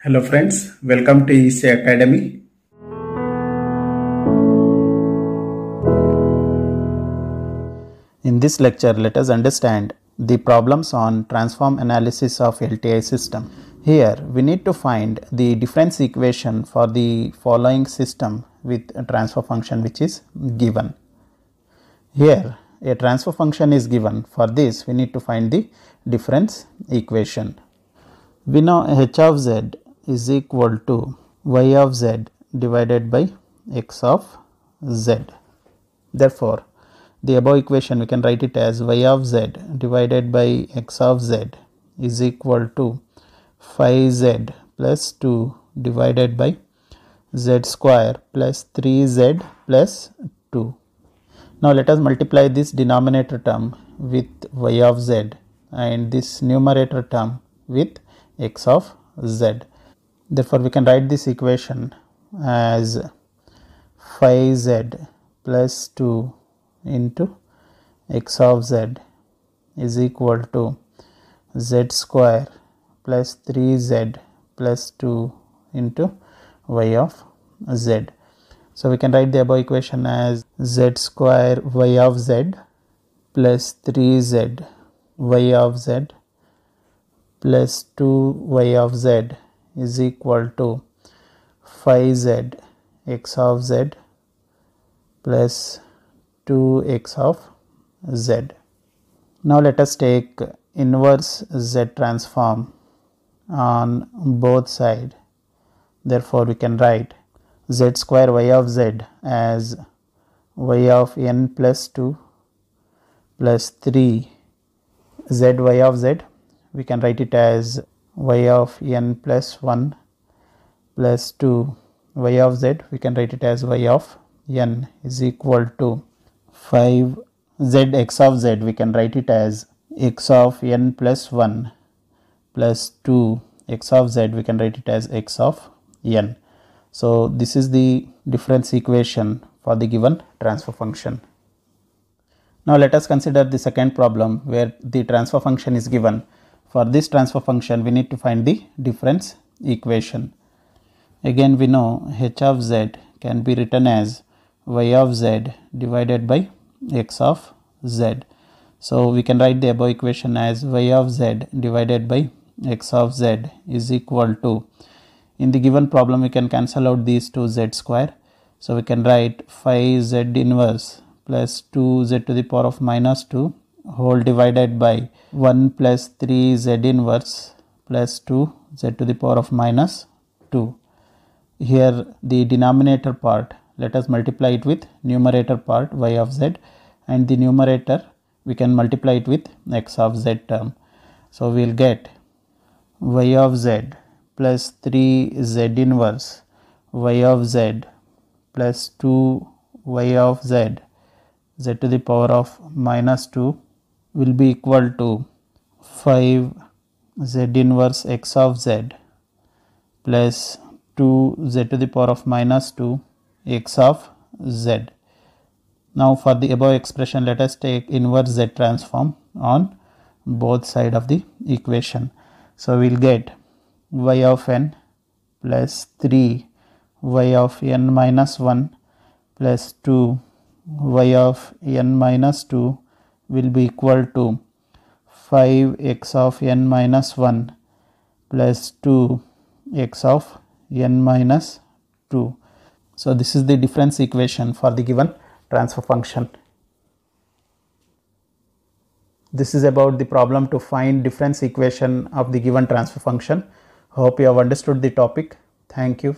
Hello friends, welcome to EC Academy. In this lecture, let us understand the problems on transform analysis of LTI system. Here, we need to find the difference equation for the following system with a transfer function which is given. Here, a transfer function is given. For this, we need to find the difference equation. We know h of z is equal to y of z divided by x of z. Therefore, the above equation we can write it as y of z divided by x of z is equal to 5z plus 2 divided by z square plus 3z plus 2. Now let us multiply this denominator term with y of z and this numerator term with x of z. Therefore, we can write this equation as 5z plus 2 into x of z is equal to z square plus 3z plus 2 into y of z. So, we can write the above equation as z square y of z plus 3z y of z plus 2y of z is equal to 5z x of z plus 2x of z. Now let us take inverse z transform on both sides. Therefore, we can write z square y of z as y of n plus 2 plus 3 z y of z. We can write it as y of n plus 1 plus 2 y of z. We can write it as y of n is equal to 5 z x of z. We can write it as x of n plus 1 plus 2 x of z. We can write it as x of n. So, this is the difference equation for the given transfer function. Now, let us consider the second problem where the transfer function is given. For this transfer function, we need to find the difference equation. Again, we know h of z can be written as y of z divided by x of z. So, we can write the above equation as y of z divided by x of z is equal to, in the given problem we can cancel out these two z square. So, we can write 5z inverse plus 2z to the power of minus 2 whole divided by 1 plus 3z inverse plus 2z to the power of minus 2. Here the denominator part, let us multiply it with numerator part y of z, and the numerator we can multiply it with x of z term. So, we will get y of z plus 3z inverse y of z plus 2 y of z z to the power of minus 2 will be equal to 5 z inverse x of z plus 2 z to the power of minus 2 x of z. Now, for the above expression, let us take inverse z transform on both sides of the equation. So, we will get y of n plus 3 y of n minus 1 plus 2 y of n minus 2 will be equal to 5 x of n minus 1 plus 2 x of n minus 2. So, this is the difference equation for the given transfer function. This is about the problem to find difference equation of the given transfer function. Hope you have understood the topic. Thank you.